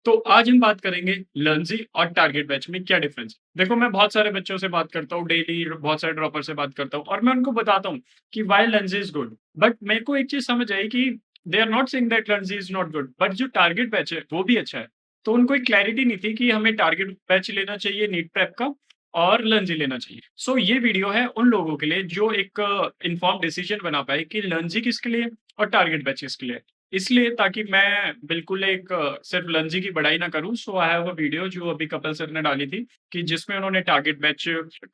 तो आज हम बात करेंगे लर्नजी और टारगेट बैच में क्या डिफरेंस है। देखो मैं बहुत सारे बच्चों से बात करता हूँ डेली, बहुत सारे ड्रॉपर से बात करता हूँ और मैं उनको बताता हूँ कि why Learnjee is good. But मेरे को एक चीज समझ आई कि they are not saying that Learnjee is not good, but जो टारगेट बैच है वो भी अच्छा है। तो उनको एक क्लैरिटी नहीं थी कि हमें टारगेट बैच लेना चाहिए नीट प्रेप का और लर्नजी लेना चाहिए। सो ये वीडियो है उन लोगों के लिए जो एक इन्फॉर्म डिसीजन बना पाए कि लर्नजी किसके लिए और टारगेट बैच किसके लिए। इसलिए ताकि मैं बिल्कुल एक सिर्फ लंजी की बड़ाई ना करूँ, सो आई हैव अ वीडियो जो अभी कपिल सर ने डाली थी कि जिसमें उन्होंने टारगेट बैच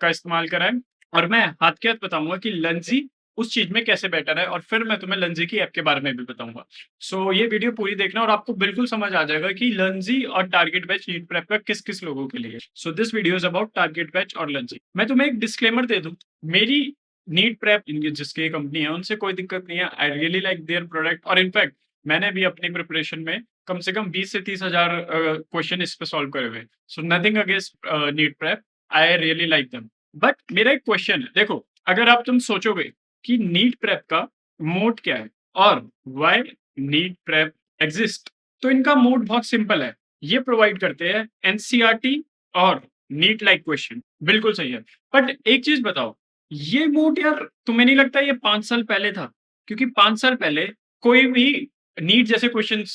का इस्तेमाल करा है और मैं हाथ के हाथ बताऊँगा कि लंजी उस चीज़ में कैसे बेटर है और फिर मैं तुम्हें लंजी की ऐप के बारे में भी बताऊँगा। सो ये वीडियो पूरी देखना और आपको बिल्कुल समझ आ जाएगा कि लंजी और टारगेट बैच नीट प्रेप का किस-किस लोगों के लिए है। So this video is about target batch और लंजी। मैं तुम्हें एक डिस्क्लेमर दे दूँ, मेरी नीट प्रेप इनकी जिसकी कंपनी है उनसे कोई दिक्कत नहीं है। आई रियली लाइक देयर प्रोडक्ट और इनफैक्ट मैंने भी अपनी प्रिपरेशन में कम से कम 20 से 30,000 क्वेश्चन इस पे सॉल्व करे हुए हैं। So nothing against NEET prep, I really like them. But मेरा एक क्वेश्चन है, देखो अगर आप तुम सोचोगे कि नीट प्रेप का मोड क्या है और व्हाई नीट प्रेप एग्जिस्ट, तो इनका मोड बहुत सिंपल है। ये प्रोवाइड करते हैं एनसीईआरटी और नीट लाइक क्वेश्चन, बिल्कुल सही है। बट एक चीज बताओ, ये मोड यार तुम्हें नहीं लगता ये 5 साल पहले था? क्योंकि 5 साल पहले कोई भी नीट जैसे क्वेश्चंस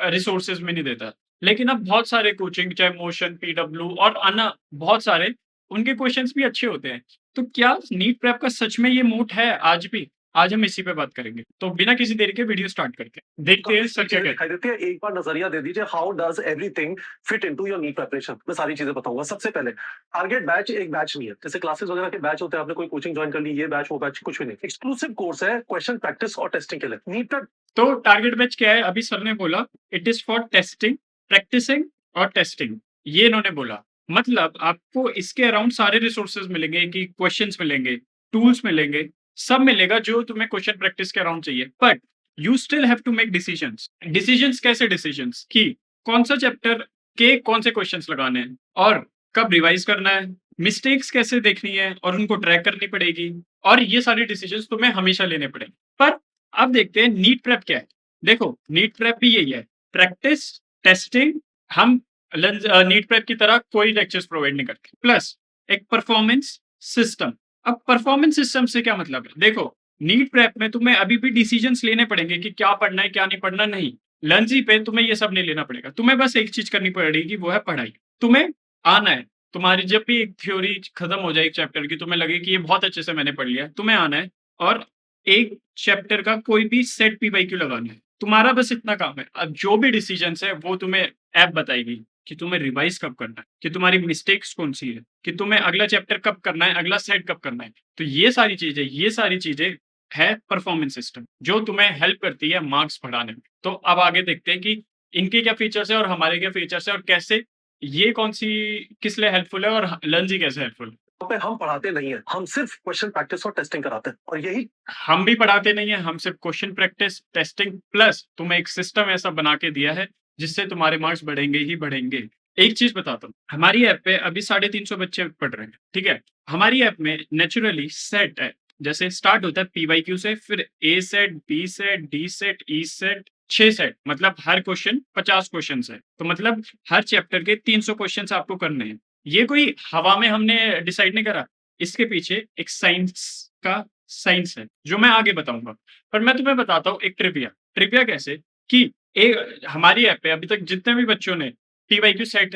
रिसोर्सेज में नहीं देता। लेकिन अब बहुत सारे कोचिंग चाहे मोशन, पीडब्ल्यू और अन्य बहुत सारे उनके क्वेश्चंस भी अच्छे होते हैं। तो क्या नीट प्रेप का सच में ये मोट है आज भी? आज हम इसी पे बात करेंगे। तो बिना किसी देरी के वीडियो स्टार्ट करते हैं। देखते हैं सर क्या कहते दिखाई देती है। एक बार नजरिया दे दीजिए, how does everything fit into your NEET preparation. मैं सारी चीजें बताऊंगा। सबसे पहले टारगेट बैच एक बैच नहीं है, जैसे क्लासेस वगैरह के बैच होते हैं। आपने कोई कोचिंग ज्वाइन कर ली, ये बैच वो बैच कुछ भी नहीं। एक्सक्लूसिव कोर्स है क्वेश्चन प्रैक्टिस और टेस्टिंग के लिए। नीट तो टारगेट बैच क्या है? अभी सर ने बोला it is for testing, practising और टेस्टिंग। ये इन्होंने बोला। मतलब आपको इसके अराउंड सारे रिसोर्सेज मिलेंगे कि क्वेश्चंस मिलेंगे, टूल्स मिलेंगे, सब मिलेगा जो तुम्हें क्वेश्चन प्रैक्टिस के अराउंड चाहिए। But you still have to make decisions. Decisions कैसे डिसीजंस कि कौन सा चैप्टर के कौन से क्वेश्चंस लगाने हैं और कब रिवाइज करना है, मिस्टेक्स कैसे देखनी है और उनको ट्रैक करनी पड़ेगी। और ये सारी डिसीजंस तुम्हें हमेशा लेने पड़ेंगे। पर अब देखते हैं नीट प्रेप क्या है। देखो नीट प्रेप भी यही है, प्रैक्टिस, टेस्टिंग। हम नीट प्रेप की तरह कोई लेक्चर्स प्रोवाइड नहीं करते, प्लस एक परफॉर्मेंस सिस्टम। अब परफॉर्मेंस सिस्टम से क्या मतलब है? देखो नीट प्रेप में तुम्हें अभी भी डिसीजंस लेने पड़ेंगे कि क्या पढ़ना है क्या नहीं पढ़ना। नहीं, लंजी पे तुम्हें ये सब नहीं लेना पड़ेगा। तुम्हें बस एक चीज करनी पड़ेगी, वो है पढ़ाई। तुम्हें आना है। तुम्हारी जब भी एक थ्योरी खत्म हो जाए एक चैप्टर की, तुम्हें लगे कि ये बहुत अच्छे से मैंने पढ़ लिया, तुम्हें आना है और एक चैप्टर का कोई भी सेट पीवाईक्यू लगाना है। तुम्हारा बस इतना काम है। अब जो भी डिसीजंस है वो तुम्हें ऐप बताएगी कि तुम्हें रिवाइज कब करना है, कि तुम्हारी मिस्टेक्स कौन-सी है, कि तुम्हें अगला चैप्टर कब करना है, अगला सेट कब करना है। तो ये सारी चीज़ें है परफॉर्मेंस सिस्टम, जो तुम्हें हेल्प करती है मार्क्स बढ़ाने में। तो अब आगे देखते हैं कि इनके क्या फीचर्स है और हमारे क्या फीचर्स है और कैसे ये कौन-सी किस लिए हेल्पफुल है और लर्नजी कैसे हेल्पफुल है। पे हम पढ़ाते नहीं है, हम सिर्फ क्वेश्चन प्रैक्टिस और टेस्टिंग कराते हैं। और यही हम भी पढ़ाते नहीं है, हम सिर्फ क्वेश्चन प्रैक्टिस, टेस्टिंग प्लस तुम्हें एक सिस्टम ऐसा बना के दिया है, जिससे तुम्हारे मार्क्स बढ़ेंगे ही बढ़ेंगे। एक चीज़ बताता हूँ, हमारी ऐप पे अभी 350 बच्चे पढ़ रहे हैं, ठीक है? हमारी ऐप में नेचुरली सेट है, जैसे स्टार्ट होता है पीवाईक्यू से, फिर A set, B set, D set, E set, 6 set, मतलब हर क्वेश्चन 50 क्वेश्चन्स है। तो मतलब हर चैप्टर के 300 क्वेश्चन्स आपको करने हैं। ये कोई हवा में हमने डिसाइड नहीं करा, इसके पीछे एक साइंस है, जो मैं आगे बताऊँगा। पर मैं तुम्हें बताता हूँ एक ट्रिविया। ट्रिविया कैसे कि हमारी ऐप पे अभी तक जितने भी बच्चों ने पीवाईक्यू सेट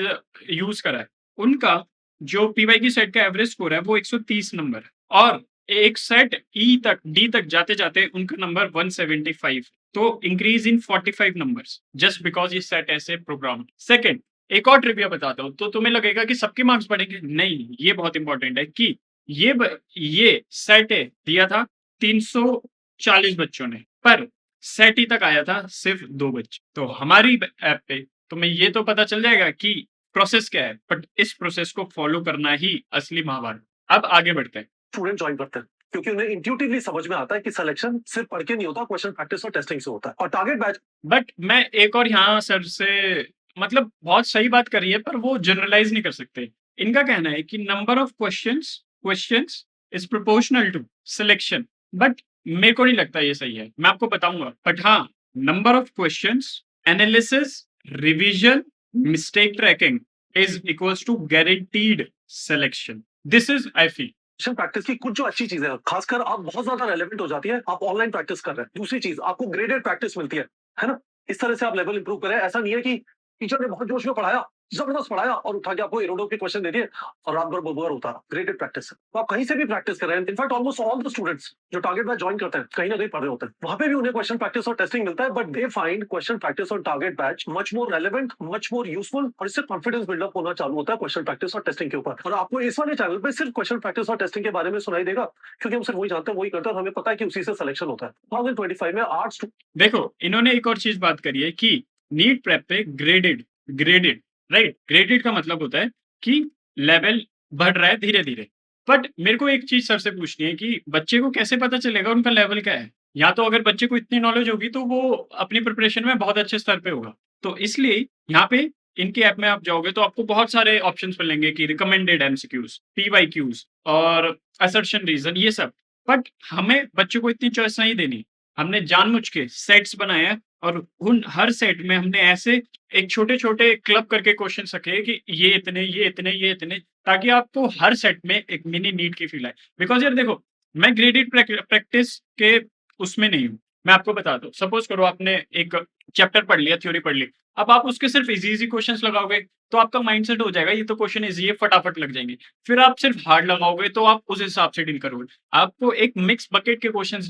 यूज़ करा है, उनका जो पीवाईक्यू सेट का एवरेज स्कोर है वो 130 नंबर है और एक सेट ई तक, डी तक जाते-जाते उनका नंबर 175। तो increase in 45 numbers just because ये सेट ऐसे प्रोग्राम। सेकंड, एक और ट्रिविया बताता हूँ, तो तुम्हें लगेगा कि सबके मार्क्स बढ़ेंगे। नहीं, ये बहुत इंपॉर्टेंट है कि ये सेट ए दिया था 340 बच्चों ने, पर सेट ई तक आया था सिर्फ 2 बच्चे। तो हमारी ऐप पे तुम्हें ये तो पता चल जाएगा कि प्रोसेस क्या है, बट इस प्रोसेस को फॉलो करना ही असली महाभारत। अब आगे बढ़ते हैं। स्टूडेंट ज्वाइन करते हैं, क्योंकि उन्हें इंट्यूटिवली समझ में आता है कि सिलेक्शन सिर्फ पढ़ के नहीं होता, क्वेश्चन प्रैक्टिस और टेस्टिंग से होता है। और टारगेट बैच बट मैं एक और यहाँ सर से मतलब बहुत सही बात करी है, पर वो जनरलाइज़ नहीं कर सकते। इनका कहना है कि number of questions is proportional to selection, but मेरे को नहीं लगता ये सही है। मैं आपको बताऊँगा। बट हाँ, number of questions, analysis, revision mistake tracking is equals to guaranteed selection. This is I feel. Question practice की कुछ जो अच्छी चीजें हैं, खासकर आप बहुत ज्यादा रेलेवेंट हो जाती है, आप ऑनलाइन प्रैक्टिस कर रहे हैं। दूसरी चीज, आपको ग्रेडेड प्रैक्टिस मिलती है ना? इस तरह से आप लेवल इंप्रूव करें। ऐसा नहीं है कि टीचर ने बहुत जोश में पढ़ाया, जबरदस्त पढ़ाया और उठा के आपको इरोडो के क्वेश्चन दे दिए और रात भर बोर होता रहा। ग्रेडेड प्रैक्टिस है, तो आप कहीं से भी प्रैक्टिस कर रहे हैं। In fact almost all the students जो टारगेट बैच ज्वाइन करते हैं, कहीं ना कहीं पढ़ रहे होते हैं, वहां पे भी उन्हें क्वेश्चन प्रैक्टिस और टेस्टिंग मिलता है, but they find question practice और target batch much more relevant, much more useful, और इससे कॉन्फिडेंस बिल्डअप होना चालू होता है क्वेश्चन प्रैक्टिस और टेस्टिंग के ऊपर। और आपको इस वाले चैनल पे सिर्फ क्वेश्चन प्रैक्टिस और टेस्टिंग के बारे में सुनाई देगा, क्योंकि हम सिर्फ वही जानते हैं, वही करते हैं, और हमें पता है कि उसी से सिलेक्शन होता है। 2025 में आर्ट्स देखो, इन्होंने एक और चीज बात करी है कि नीट प्रेप पे ग्रेडेड ग्रेडेड राइट, ग्रेडेड का मतलब होता है कि लेवल बढ़ रहा है धीरे धीरे। बट मेरे को एक चीज सर से पूछनी है कि बच्चे को कैसे पता चलेगा उनका लेवल क्या है? या तो अगर बच्चे को इतनी नॉलेज होगी तो वो अपनी प्रिपरेशन में बहुत अच्छे स्तर पे होगा। तो इसलिए यहाँ पे इनके ऐप में आप जाओगे तो आपको बहुत सारे ऑप्शंस मिलेंगे कि रिकमेंडेड एमसीक्यूज, पीवाईक्यूज और असर्शन रीजन, ये सब। बट हमें बच्चों को इतनी चॉइस नहीं देनी। हमने जानबूझ के सेट्स बनाए हैं और उन हर सेट में हमने ऐसे एक छोटे-छोटे क्लब करके क्वेश्चंस रखे हैं कि ये इतने, ये इतने, ये इतने, ताकि आपको हर सेट में एक मिनी नीट की फील आए। बिकॉज़ यार देखो, मैं ग्रेडेड प्रैक्टिस के उसमें नहीं हूँ। मैं आपको बताता हूँ, सपोज़ करो आपने एक चैप्टर पढ़ लिया, थ्योरी पढ़ ली। अब आप उसके सिर्फ ईज़ी-ईज़ी क्वेश्चंस लगाओगे, तो आपका माइंडसेट हो जाएगा, ये तो क्वेश्चन ईज़ी है, फटाफट लग जाएँगे। फिर आप सिर्फ हार्ड लगाओगे, तो आप उस हिसाब से डील करोगे। आपको एक मिक्स बकेट के क्वेश्चंस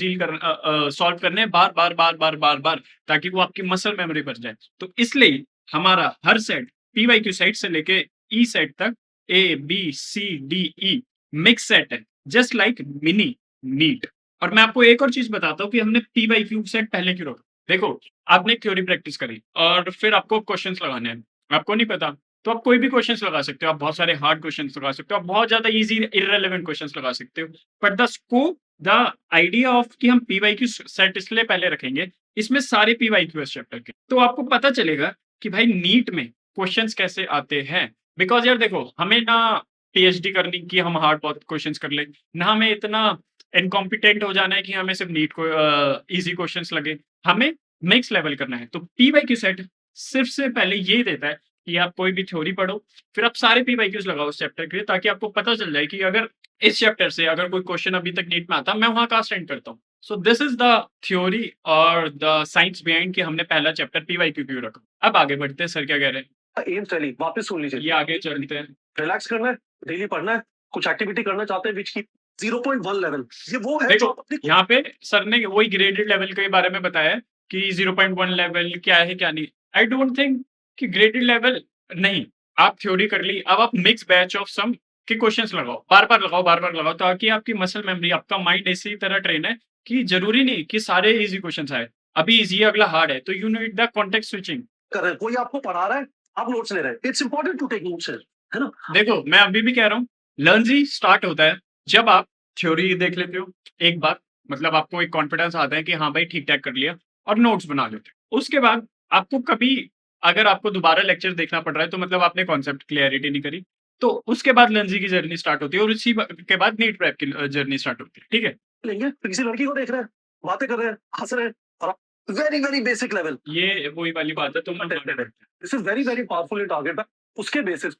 सॉल्व करने हैं बार-बार, बार-बार, बार-बार, ताकि वो आपकी मसल मेमोरी बन जाए। तो इसलिए हमारा हर सेट पीवाईक्यू सेट से लेके ई सेट तक ए, बी, सी, डी, ई मिक्स सेट है, जस्ट लाइक मिनी नीट। और मैं आपको एक और चीज़ बताता हूँ कि हमने पीवाईक्यू सेट पहले क्यों रखा। देखो, आपने थ्योरी प्रैक्टिस करी और फिर आपको क्वेश्चंस लगाने हैं। आपको नहीं पता, तो आप कोई भी क्वेश्चंस लगा सकते हो। आप बहुत सारे हार्ड क्वेश्चंस लगा सकते हो, आप बहुत ज़्यादा ईज़ी इर्रेलेवेंट क्वेश्चंस लगा सकते हो। But the scope, the idea of कि हम पीवाईक्यू सेट इसलिए पहले रखेंगे, इसमें सारे पीवाईक्यू इस चैप्टर के। तो आपको पता चलेगा कि भाई नीट में क्वेश्चन्स कैसे आते हैं। बिकॉज़ यार देखो, हमें ना पीएचडी करनी कि हम हार्ड बहुत क्वेश्चन्स कर लें, ना हमें इतना इनकॉम्पिटेंट हो जाना है कि हमें सिर्फ नीट को ईज़ी क्वेश्चन्स लगे। हमें नेक्स्ट लेवल करना है। तो पीवाईक्यू सेट सिर्फ से पहले ये देता है कि आप कोई भी थ्योरी पढ़ो, फिर आप सारे पीवाईक्यूज़ लगाओ उस चैप्टर के लिए, ताकि आपको पता चल जाए कि अगर इस चैप्टर से अगर कोई क्वेश्चन अभी तक नीट में आता, मैं वहाँ कहाँ स्टैंड करता हूँ। सो दिस इज़ द थ्योरी और द साइंस बिहाइंड कि हमने पहला चैप्टर पीवाईक्यू क्यों रखा। अब आगे बढ़ते हैं, सर क्या कह रहे हैं? एम्स रैली वापस सुन लीजिए। ये आगे चलते हैं। रिलैक्स करना है, डेली पढ़ना है, कुछ एक्टिविटी करना चाहते हैं विच की 0.1 लेवल, ये वो है जो देखो, अपनी यहाँ पे सर ने वही ग्रेडेड लेवल के बारे में बताया है कि 0.1 लेवल क्या है, क्या नहीं। आई डोंट थिंक कि ग्रेडेड लेवल नहीं, आप थ्योरी कर ली, अब आप मिक्स बैच ऑफ सम के क्वेश्चंस लगाओ, बार-बार लगाओ, ताकि आपकी मसल मेमोरी, आपका माइंड इसी तरह ट्रेन है कि ज़रूरी नहीं कि सारे ईज़ी क्वेश्चंस आए। अभी ईज़ी है, अगला हार्ड है, तो you need the context switching. कर रहे हैं, कोई आपको पढ़ा रहा है, आप नोट्स ले रहे हैं। It's important to take notes, है ना? देखो, मैं अभी भी कह रहा हूँ, लर्निंग स्टार्ट होता है जब आप थ्योरी देख लेते हो, एक बार मतलब आपको एक कॉन्फिडेंस आता है कि हाँ भाई ठीक-ठाक कर लिया और नोट्स बना लेते हो। उसके बाद आपको कभी अगर आपको दोबारा लेक्चर देखना पड़ रहा है तो मतलब आपने कॉन्सेप्ट क्लैरिटी नहीं करी। तो उसके बाद लर्निंग की जर्नी स्टार्ट होती है और उसी के बाद नीट प्रेप की जर्नी स्टार्ट होती है। ठीक है? लेंगे, फिर किसी लड़की को देख रहे हैं, बातें कर रहे हैं, हँस रहे हैं और वेरी, वेरी बेसिक लेवल। ये वही वाली बात है, तो मैं this is very, very powerful in target, उसके बेसिस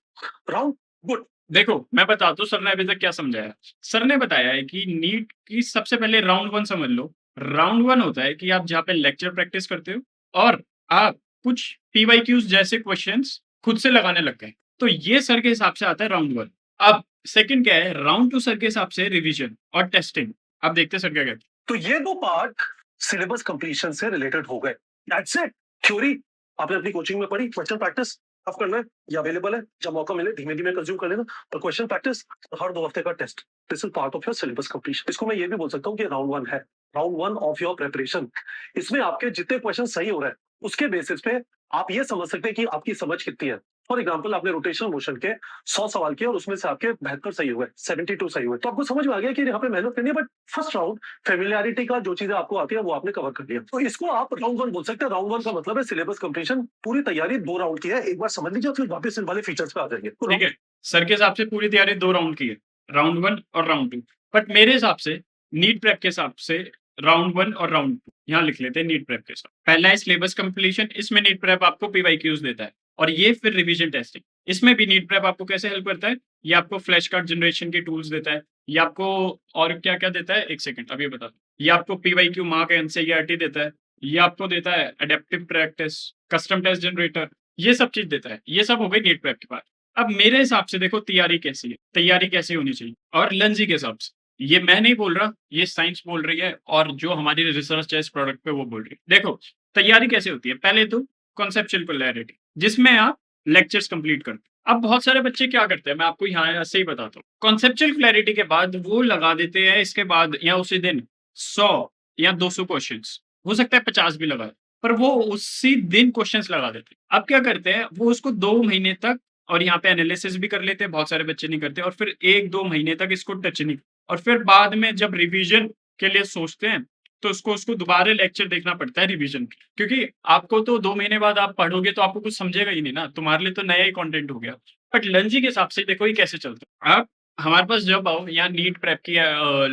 राउंड गुड। देखो, मैं बताता हूँ सर ने अभी तक क्या समझाया। सर ने बताया है कि नीट की सबसे पहले राउंड 1 समझ लो। राउंड 1 होता है कि आप जहाँ पे लेक्चर प्रैक्टिस करते हो और आप कुछ पीवाईक्यूज़ जैसे क्वेश्चन्स खुद से लगाने लग गए। तो ये सर के हिसाब से आता है राउंड 1। अब सेकंड क्या है, राउंड 2 सर के हिसाब से रिवीजन और टेस्टिंग। अब देखते हैं सर क्या कहते हैं। तो ये 2 पार्ट सिलेबस कंप्लीशन से रिलेटेड हो गए। That's it. थ्योरी आपने अपनी कोचिंग में पढ़ी, क्वेश्चन प्रैक्टिस अब करना है, ये अवेलेबल है, जब मौका मिले धीमे-धीमे कंज्यूम कर लेना, और क्वेश्चन प्रैक्टिस हर 2 हफ्ते का test. This is part of your syllabus completion. इसको मैं ये भी बोल सकता हूँ कि राउंड 1 है, राउंड 1 ऑफ योर प्रिपरेशन। इसमें आपके जितने क्वेश्चन सही हो रहे हैं, उसके बेसिस पे आप ये समझ सकते हैं कि आपकी समझ कितनी है। फॉर एग्जाम्पल, आपने रोटेशनल मोशन के 100 सवाल किए और उसमें से आपके 72 सही हुए, 72 सही हुए, तो आपको समझ में आ गया कि यहाँ पे मेहनत करनी है। बट फर्स्ट राउंड फेमिलियरिटी का जो चीजें आपको आती है वो आपने कवर कर लिया, तो इसको आप राउंड 1 बोल सकते हैं। राउंड 1 का मतलब है सिलेबस कंप्लीशन, पूरी तैयारी 2 राउंड की है। एक बार समझ लीजिए, फिर वापस इन वाले फीचर्स पे आ जाएंगे। तो ठीक है, सर के हिसाब से पूरी तैयारी 2 राउंड की है, राउंड 1 और राउंड 2। बट मेरे हिसाब से नीट प्रेप के हिसाब से राउंड 1 और राउंड 2 यहाँ लिख लेते हैं नीट प्रेप के साथ। पहला है सिलेबस कंप्लीशन, इसमें नीट प्रेप आपको पीवाईक्यूज़ देता है और ये फिर रिवीजन टेस्टिंग। इसमें भी नीट प्रेप आपको कैसे हेल्प करता है? ये आपको फ्लैश कार्ड जनरेशन के टूल्स देता है। ये आपको और क्या-क्या देता है? 1 सेकंड अभी बताता हूँ। ये आपको पीवाईक्यू मार्क एनसीईआरटी देता है। ये आपको देता है adaptive practice, custom test generator, ये सब चीज़ देता है। ये सब हो गई नीट प्रेप की बात। अब मेरे हिसाब से देखो तैयारी कैसी है? तैयारी कैसी होनी चाहिए? और लंजी के हिसाब से। ये मैं नहीं बोल रहा, ये साइंस बोल रही है और जो हमारी रिसर्च है इस प्रोडक्ट पे वो बोल रही है। देखो, तैयारी कैसे होती है? पहले तो कॉन्सेप्चुअल क्लैरिटी, जिसमें आप लेक्चर्स कंप्लीट करते हो। अब बहुत सारे बच्चे क्या करते हैं, मैं आपको यहाँ ऐसे ही बताता हूँ। कॉन्सेप्चुअल क्लैरिटी के बाद वो लगा देते हैं इसके बाद या उसी दिन 100 या 200 क्वेश्चंस, हो सकता है 50 भी लगाए, पर वो उसी दिन क्वेश्चंस लगा देते हैं। अब क्या करते हैं, वो उसको 2 महीने तक और यहाँ पे एनालिसिस भी कर लेते हैं, बहुत सारे बच्चे नहीं करते और फिर 1-2 महीने तक इसको टच नहीं, और फिर बाद में जब रिवीजन के लिए सोचते हैं, तो उसको उसको दोबारा लेक्चर देखना पड़ता है रिवीजन के। क्योंकि आपको तो 2 महीने बाद आप पढ़ोगे तो आपको कुछ समझेगा ही नहीं ना, तुम्हारे लिए तो नया ही कंटेंट हो गया। बट लर्निंग के हिसाब से देखो ये कैसे चलता है। आप हमारे पास जब आओ या नीट प्रेप की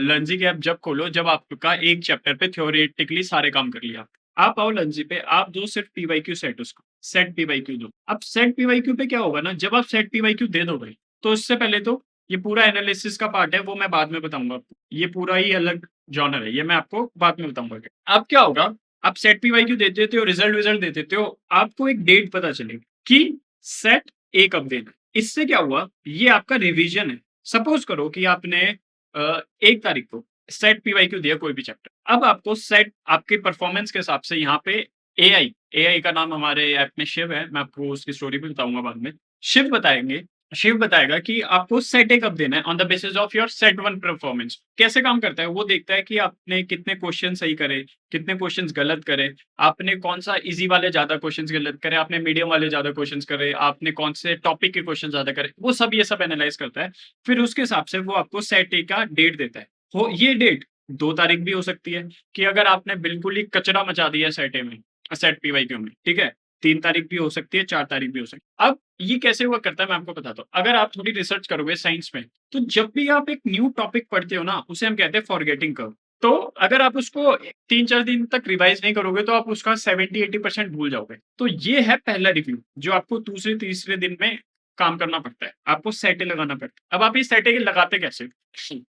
लर्निंग ऐप जब खोलो, जब आपका एक चैप्टर पे थ्योरेटिकली सारे काम कर लिया। आप आओ लर्निंग पे, आप दो सिर्फ पीवाईक्यू सेट उसको, सेट पीवाईक्यू दो। अब सेट पीवाईक्यू पे क्या होगा ना, जब आप सेट पीवाईक्यू दे दोगे, तो उससे पहले तो ये पूरा एनालिसिस का पार्ट है, वो मैं बाद में बताऊँगा आपको। ये पूरा ही अलग जॉनर है, ये मैं आपको बाद में बताऊँगा। अब क्या होगा, आप सेट पीवाईक्यू दे देते हो, रिजल्ट-विज़ल्ट दे देते हो, आपको एक डेट पता चलेगी कि सेट ए कब देना है। इससे क्या हुआ, ये आपका रिवीजन है। सपोज़ करो कि आपने 1 तारीख को सेट पीवाईक्यू दिया कोई भी चैप्टर। अब आपको सेट आपके परफॉर्मेंस के हिसाब से यहाँ पे एआई का नाम हमारे ऐप में शिव है, मैं आपको उसकी स्टोरी भी बताऊँगा बाद में। शिव बताएगा कि आपको सेट ए कब देना है on the basis of your set 1 performance. कैसे काम करता है? वो देखता है कि आपने कितने क्वेश्चन सही करे, कितने क्वेश्चन्स गलत करे, आपने कौन-सा ईज़ी वाले ज़्यादा क्वेश्चन्स गलत करे, आपने मीडियम वाले ज़्यादा क्वेश्चन्स करे, आपने कौन से टॉपिक के क्वेश्चन ज़्यादा करे, वो सब ये सब एनालाइज़ करता है। फिर उसके हिसाब से वो आपको सेट ए का डेट देता है। हो ये डेट 2 तारीख भी हो सकती है कि अगर आपने बिल्कुल ही कचरा मचा दिया सेट ए में, सेट पीवाईक्यू में, ठीक है? 3 तारीख भी हो सकती है, 4 तारीख भी हो सकती है। अब ये कैसे हुआ करता है मैं आपको बताता हूँ। अगर आप थोड़ी रिसर्च करोगे साइंस में, तो जब भी आप एक न्यू टॉपिक पढ़ते हो ना, उसे हम कहते हैं फॉरगेटिंग कर्व। तो अगर आप उसको 3-4 दिन तक रिवाइज़ नहीं करोगे, तो आप उसका 70-80% भूल जाओगे। तो ये है पहला रिव्यू, जो आपको दूसरे-तीसरे दिन में काम करना पड़ता है। आपको सेटें लगाना पड़ता है। अब आप ये सेटें लगाते कैसे?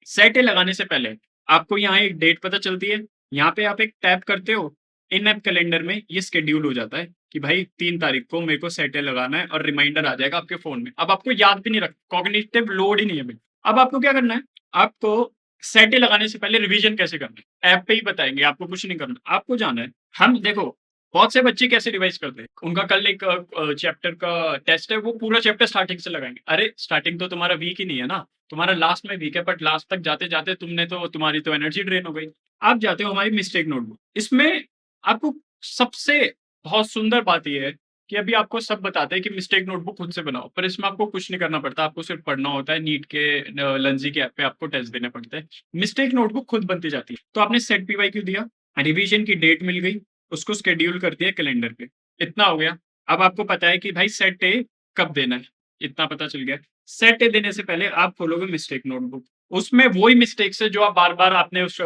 सेटें लगाने से पहले आपको यहाँ एक डेट पता चलती है, यहाँ पे आप एक टैप करते हो, इन ऐप कैलेंडर में ये शेड्यूल हो जाता है कि भाई 3 तारीख को मेरे को सेटे लगाना है और रिमाइंडर आ जाएगा आपके फ़ोन में। अब आपको याद भी नहीं रख कॉग्निटिव लोड ही नहीं है बिल्कुल। अब आपको क्या करना है, आपको सेटे लगाने से पहले रिवीजन कैसे करना है, ऐप पे ही बताएँगे, आपको कुछ नहीं करना। आपको जाना है, हम देखो बहुत से बच्चे कैसे रिवाइज़ करते हैं, उनका कल एक चैप्टर का टेस्ट है, वो पूरा चैप्टर स्टार्टिंग से लगाएँगे। अरे! स्टार्टिंग तो तुम्हारा वीक ही नहीं है ना, तुम्हारा लास्ट में वीक है, बट लास्ट तक जाते-जाते तुम्हारी तो एनर्जी ड्रेन हो गई। आप जाते हो हमारी मिस्टेक नोटबुक, इसमें आपको सबसे बहुत सुंदर बात ये है कि अभी आपको सब बताते हैं कि मिस्टेक नोटबुक खुद से बनाओ, पर इसमें आपको कुछ नहीं करना पड़ता, आपको सिर्फ पढ़ना होता है। नीट के लंजी के ऐप पे आपको टेस्ट देने पड़ते हैं। मिस्टेक नोटबुक खुद बनती जाती है। तो आपने सेट पीवाईक्यू दिया, रिवीजन की डेट मिल गई, उसको शेड्यूल कर दिया कैलेंडर पे, इतना हो गया। अब आपको पता है कि भाई सेट ए कब देना है, इतना पता चल गया। सेट ए देने से पहले आप खोलोगे मिस्टेक नोटबुक, उसमें वही मिस्टेक्स है जो आप बार-बार आपने उस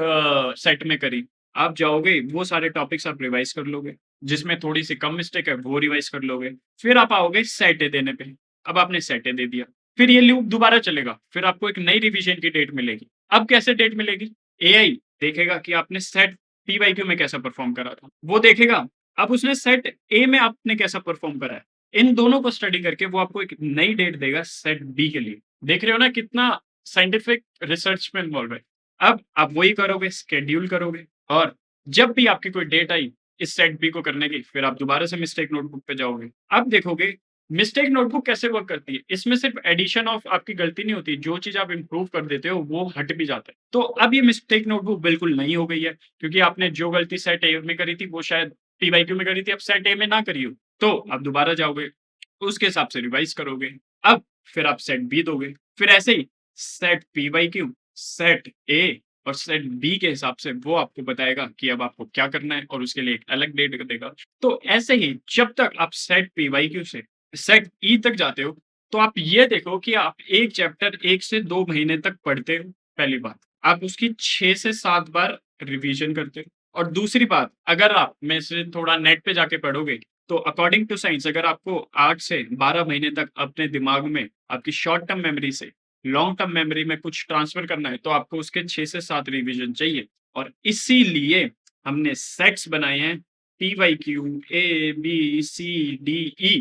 सेट में करी। आप जाओगे, वो सारे टॉपिक्स आप रिवाइज़ कर लोगे, जिसमें थोड़ी-सी कम मिस्टेक है, वो रिवाइज़ कर लोगे। फिर आप आओगे सेट ए देने पे, अब आपने सेट ए दे दिया, फिर ये लूप दोबारा चलेगा, फिर आपको एक नई रिवीजन की डेट मिलेगी। अब कैसे डेट मिलेगी? एआई देखेगा कि आपने सेट पीवाईक्यू में कैसा परफ़ॉर्म करा था, वो देखेगा, अब उसने सेट ए में आपने कैसा परफ़ॉर्म करा है। इन दोनों को स्टडी करके वो आपको एक नई डेट देगा सेट बी के लिए। देख रहे हो ना कितना साइंटिफिक रिसर्च में इन्वॉल्व है। अब आप वही करोगे, शेड्यूल करोगे और जब भी आपकी कोई डेट आई इस सेट बी को करने की, फिर आप दोबारा से मिस्टेक नोटबुक पे जाओगे। अब देखोगे मिस्टेक नोटबुक कैसे वर्क करती है। इसमें सिर्फ एडिशन ऑफ आपकी गलती नहीं होती, जो चीज़ आप इम्प्रूव कर देते हो वो हट भी जाता है। तो अब ये मिस्टेक नोटबुक बिल्कुल नई हो गई है, क्योंकि आपने जो गलती सेट ए में करी थी वो शायद पीवाईक्यू में करी थी, अब सेट ए में ना करी हो। तो आप दोबारा जाओगे, उसके हिसाब से रिवाइज़ करोगे। अब फिर आप सेट बी दोगे, फिर ऐसे ही सेट पीवाईक्यू, सेट ए और सेट बी के हिसाब से वो आपको बताएगा कि अब आपको क्या करना है और उसके लिए एक अलग डेट देगा। तो ऐसे ही जब तक आप सेट पीवाईक्यू से सेट ई तक जाते हो, तो आप ये देखो कि आप एक चैप्टर 1 से 2 महीने तक पढ़ते हो, पहली बात। आप उसकी 6 से 7 बार रिवीजन करते हो और दूसरी बात, अगर आप में से थोड़ा नेट पे जाके पढ़ोगे, तो अकॉर्डिंग टू साइंस अगर आपको 8 से 12 महीने तक अपने दिमाग में आपकी शॉर्ट टर्म मेमोरी से लॉन्ग टर्म मेमोरी में कुछ ट्रांसफर करना है, तो आपको उसके 6 से 7 रिवीजन चाहिए और इसीलिए हमने सेट्स बनाए हैं PYQ, A, B, C, D, E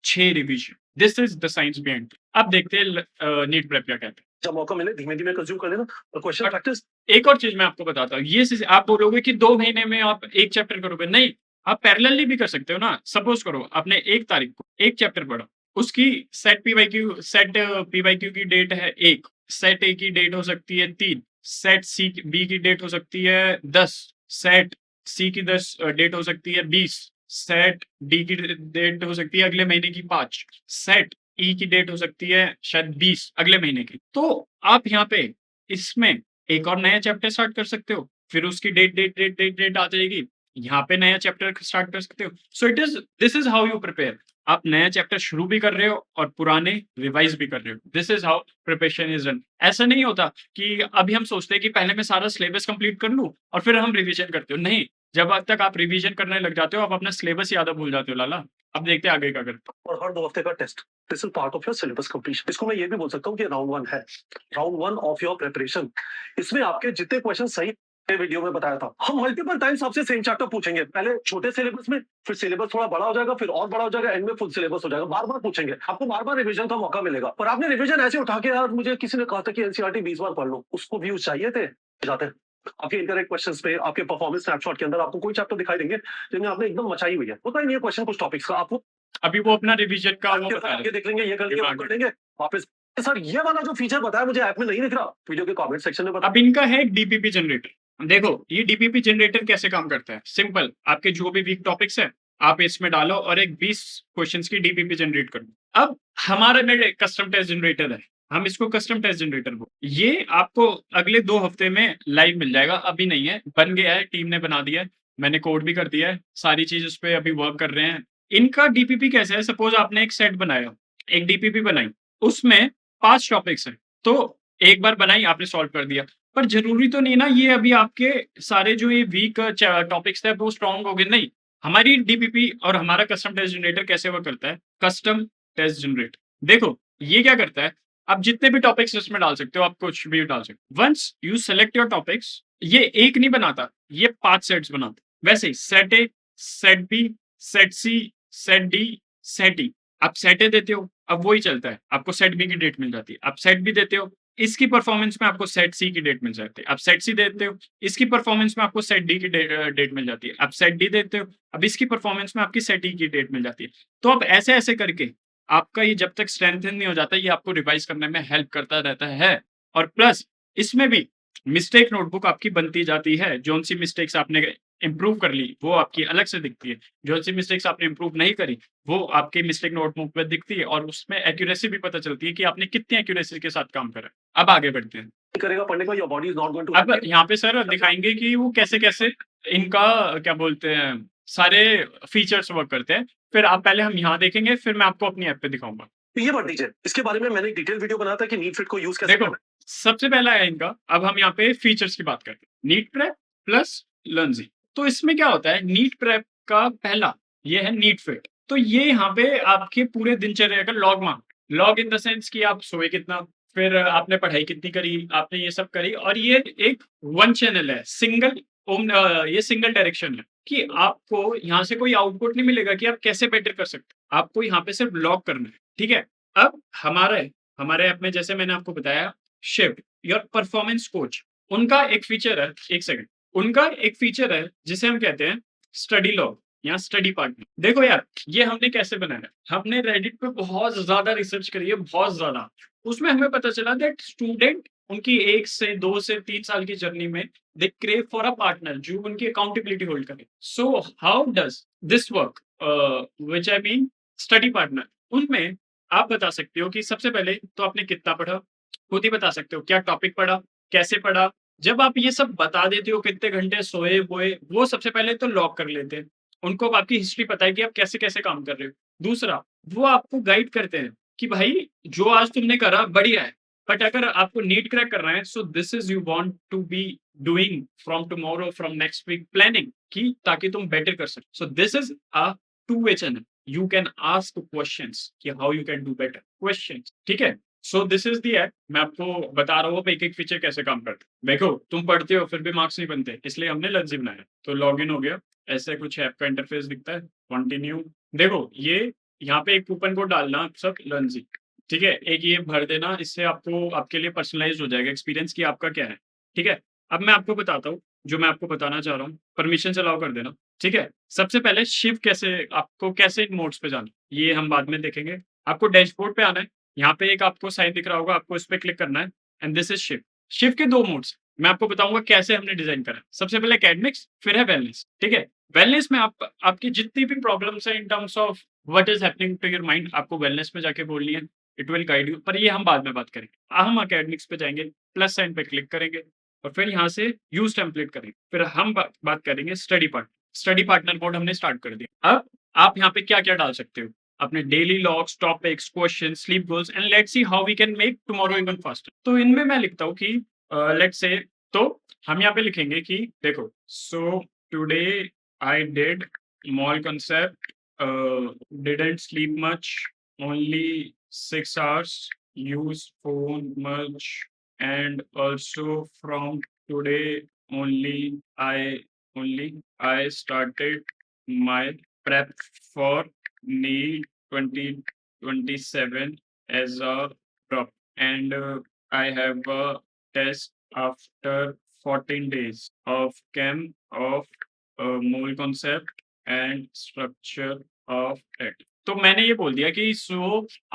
6 revision. This is the science behind. अब देखते हैं नीट प्रेप क्या कहते हैं। जब मौका मिले धीमे-धीमे कंज़्यूम कर लेना और क्वेश्चन और प्रैक्टिस एक और चीज़ मैं आपको बताता हूँ, ये चीज़ आप बोलोगे कि 2 महीने में आप 1 चैप्टर करोगे, नहीं, आप पैरेलली भी कर सकते हो ना। सपोज़ करो आपने 1 तारीख को 1 चैप्टर पढ़ा, उसकी सेट पीवाईक्यू की डेट है 1, सेट ए की डेट हो सकती है 3, सेट सी बी की डेट हो सकती है 10, सेट सी की डेट हो सकती है 20, सेट डी की डेट हो सकती है अगले महीने की 5, सेट ई की डेट हो सकती है शायद 20 अगले महीने की। तो आप यहाँ पे इसमें एक और नया चैप्टर स्टार्ट कर सकते हो, फिर उसकी डेट आ जाएगी, यहाँ पे नया चैप्टर स्टार्ट कर सकते हो। सो this is how you prepare. आप नया चैप्टर शुरू भी कर रहे हो और पुराने रिवाइज़ भी कर रहे हो। This is how preparation is done. ऐसा नहीं होता कि अभी हम सोचते हैं कि पहले मैं सारा सिलेबस कंप्लीट कर लूँ और फिर हम रिवीजन करते हो। नहीं, जब तक आप रिवीजन करने लग जाते हो, आप अपना सिलेबस ही आधा भूल जाते हो लाला। अब देखते हैं आगे क्या करते हो। और हर 2 हफ्ते का test. This is part of your syllabus completion. इसको मैं ये भी बोल सकता हूँ कि राउंड 1 है। Round 1 of your preparation. इसमें आपके जितने क्वेश्चन सही वीडियो में बताया था। हम मल्टीपल टाइम्स आपसे सेम चैप्टर पूछेंगे। पहले छोटे सिलेबस में, फिर सिलेबस थोड़ा बड़ा हो जाएगा, फिर और बड़ा हो जाएगा, एंड में फुल सिलेबस हो जाएगा। बार-बार पूछेंगे। आपको बार-बार रिवीजन का मौका मिलेगा। पर आपने रिवीजन ऐसे उठा के यार मुझे किसी ने कहा था कि एनसीईआरटी 20 बार पढ़ लो। उसको व्यूज़ चाहिए थे, जाते हैं। आपके इनकरेक्ट क्वेश्चंस पे, आपके परफॉर्मेंस स्नैपशॉट के अंदर आपको कोई चैप्टर दिखाई देंगे जिनमें आपने एकदम मचाई हुई है। होता ही नहीं है क्वेश्चन कुछ टॉपिक्स का। आपको अभी वो अपना रिवीजन का वो आगे बता आगे रहे देख लेंगे, ये कर लेंगे, वो थे। कर लेंगे, वापस सर ये वाला जो फीचर बताया मुझे ऐप में नहीं दिख रहा, वीडियो के कमेंट सेक्शन में बता। अब इनका है डीपीपी जनरेटर। देखो ये डीपीपी जनरेटर कैसे काम करता है, सिंपल, आपके जो भी वीक टॉपिक्स है आप इसमें डालो और एक 20 क्वेश्चंस की डीपीपी जनरेट करो। अब हमारे में कस्टम टेस्ट जनरेटर है, हम इसको कस्टम टेस्ट जनरेटर ये आपको अगले 2 हफ्ते में लाइव मिल जाएगा। अभी नहीं है, बन गया है, टीम ने बना दिया है, मैंने कोड भी कर दिया है, सारी चीज उस पे अभी वर्क कर रहे हैं। इनका डीपीपी कैसे है, सपोज आपने एक सेट बनाया, एक डीपीपी बनाई, उसमें 5 टॉपिक्स हैं, तो एक बार बनाई आपने सॉल्व कर दिया। पर ज़रूरी तो नहीं ना ये अभी आपके सारे जो ये वीक टॉपिक्स थे वो स्ट्रॉन्ग हो गए, नहीं। हमारी डीपीपी और हमारा कस्टम टेस्ट जनरेटर कैसे वर्क करता है, कस्टम टेस्ट जनरेटर। देखो, ये क्या करता है, आप जितने भी टॉपिक्स इसमें डाल सकते हो, आप कुछ भी डाल सकते हो। Once you select your topics, ये एक नहीं बनाता, ये 5 सेट्स बनाता है। वैसे ही set A, set B, set C, set D, set E. आप सेट ए देते हो, अब वही चलता है, आपको सेट बी की डेट मिल जाती है। आप सेट बी देते हो, इसकी परफॉर्मेंस में आपको सेट सी की डेट मिल जाती है। आप सेट सी देते हो, इसकी परफॉर्मेंस में आपको सेट डी की डेट मिल जाती है। आप सेट डी देते हो, अब इसकी परफॉर्मेंस में आपकी सेट ई की डेट मिल जाती है। तो अब ऐसे-ऐसे करके आपका ये जब तक स्ट्रेंथन नहीं हो जाता, ये आपको रिवाइज़ करने में हेल्प करता रहता है। और प्लस इसमें भी मिस्टेक नोटबुक आपकी बनती जाती है। जौन-सी मिस्टेक्स आपने इम्प्रूव कर ली, वो आपकी अलग से दिखती है। जौन-सी मिस्टेक्स आपने इम्प्रूव नहीं करी, वो आपकी मिस्टेक नोटबुक में दिखती है और उसमें एक्यूरेसी भी पता चलती है कि आपने कितनी एक्यूरेसी के साथ काम करा। अब आगे बढ़ते हैं। करेगा पढ़ने का, your body is not going to अब यहाँ पे सर दिखाएँगे कि वो कैसे-कैसे इनका क्या बोलते हैं, सारे फीचर्स वर्क करते हैं। फिर आप पहले हम यहाँ देखेंगे, फिर मैं आपको अपनी ऐप पे दिखाऊँगा। तो ये पढ़ लीजिए। इसके बारे में मैंने एक डिटेल वीडियो बनाया था कि नीट फिट को यूज़ कैसे देखो, करना है। सबसे पहला है इनका, अब हम यहाँ पे फीचर्स की बात करते हैं। NEET prep plus Learnjee. तो इसमें क्या होता है, नीट प्रेप का पहला, ये है नीट फिट। तो ये यहाँ पे आपके पूरे दिनचर्या का log mark, log in the sense कि आप सोए कितना, फिर आपने पढ़ाई कितनी करी, आपने ये सब करी और ये एक वन चैनल है, ये सिंगल डायरेक्शन है कि आपको यहाँ से कोई आउटपुट नहीं मिलेगा कि आप कैसे बेटर कर सकते हो। आपको यहाँ पे सिर्फ लॉग करना है, ठीक है? अब हमारे ऐप में जैसे मैंने आपको बताया, शिफ्ट योर परफॉर्मेंस कोच, उनका एक फीचर है, एक सेकंड, उनका एक फीचर है जिसे हम कहते हैं स्टडी लॉग या स्टडी पार्टनर। देखो यार, ये हमने कैसे बनाया, हमने रेडिट पे बहुत ज्यादा रिसर्च करी है, बहुत ज्यादा। उसमें हमें पता चला दैट स्टूडेंट उनकी 1 से 2 से 3 साल की जर्नी में they crave for a partner जो उनकी अकाउंटेबिलिटी होल्ड करे। So how does this work, which I mean study partner. उनमें आप बता सकते हो कि सबसे पहले तो आपने कितना पढ़ा, खुद ही बता सकते हो, क्या टॉपिक पढ़ा, कैसे पढ़ा। जब आप ये सब बता देते हो, कितने घंटे सोए-वोए, वो सबसे पहले तो लॉक कर लेते हैं। उनको अब आपकी हिस्ट्री पता है कि आप कैसे-कैसे काम कर रहे हो। दूसरा, वो आपको गाइड करते हैं कि भाई जो आज तुमने करा बढ़िया है, बट अगर आपको नीट क्रैक करना है, so this is you want to be doing from tomorrow, from next week planning, कि ताकि तुम बेटर कर सको। So this is a two way channel, you can ask questions कि how you can do better questions, ठीक है? So this is the app, मैं आपको बता रहा हूँ अब एक-एक फीचर कैसे काम करता है। देखो, तुम पढ़ते हो फिर भी मार्क्स नहीं बनते, इसलिए हमने लर्नजी बनाया। तो लॉगिन हो गया, ऐसे कुछ ऐप का इंटरफेस दिखता है, कंटिन्यू। देखो, ये यहाँ पे एक कूपन कोड डालना आप सब लर्नजी, ठीक है? एक ये भर देना, इससे आपको आपके लिए पर्सनलाइज़्ड हो जाएगा एक्सपीरियंस कि आपका क्या है, ठीक है? अब मैं आपको बताता हूँ, जो मैं आपको बताना चाह रहा हूँ, परमिशंस अलाउ कर देना, ठीक है? सबसे पहले शिफ्ट कैसे आपको कैसे इन मोड्स पे जाना है, ये हम बाद में देखेंगे। आपको डैशबोर्ड पे आना है, यहाँ पे एक आपको साइन दिख रहा होगा, आपको इस पे क्लिक करना है and this is shift. Shift के 2 मोड्स, मैं आपको बताऊँगा कैसे हमने डिज़ाइन करा है। सबसे पहले एकेडमिक्स, फिर है वेलनेस, ठीक है? वेलनेस में आप आपकी जितनी भी प्रॉब्लम्स हैं in terms of what is happening to your mind, आपको वेलनेस में जाके बोलनी है, इट विल गाइड यू, पर ये हम बाद में बात करेंगे। हम एकेडमिक्स पे जाएँगे, प्लस साइन पे क्लिक करेंगे और फिर यहाँ से यूज़ टेम्पलेट करेंगे। फिर हम बात करेंगे study partner. Study partner mode हमने स्टार्ट कर दिया। अब आप यहाँ पे क्या-क्या डाल सकते हो? अपने daily logs, topics, questions, sleep goals and let's see how we can make tomorrow even faster. तो इनमें मैं लिखता हूँ कि लेट्स से, तो हम यहाँ पे लिखेंगे कि देखो, so today I did mall concept, didn't sleep much, only 6 hours, use phone much, and also from today only only I started my prep for NEET 2027 as a prep, and I have a test after 14 days of chem of mole concept and structure of it। तो मैंने ये बोल दिया कि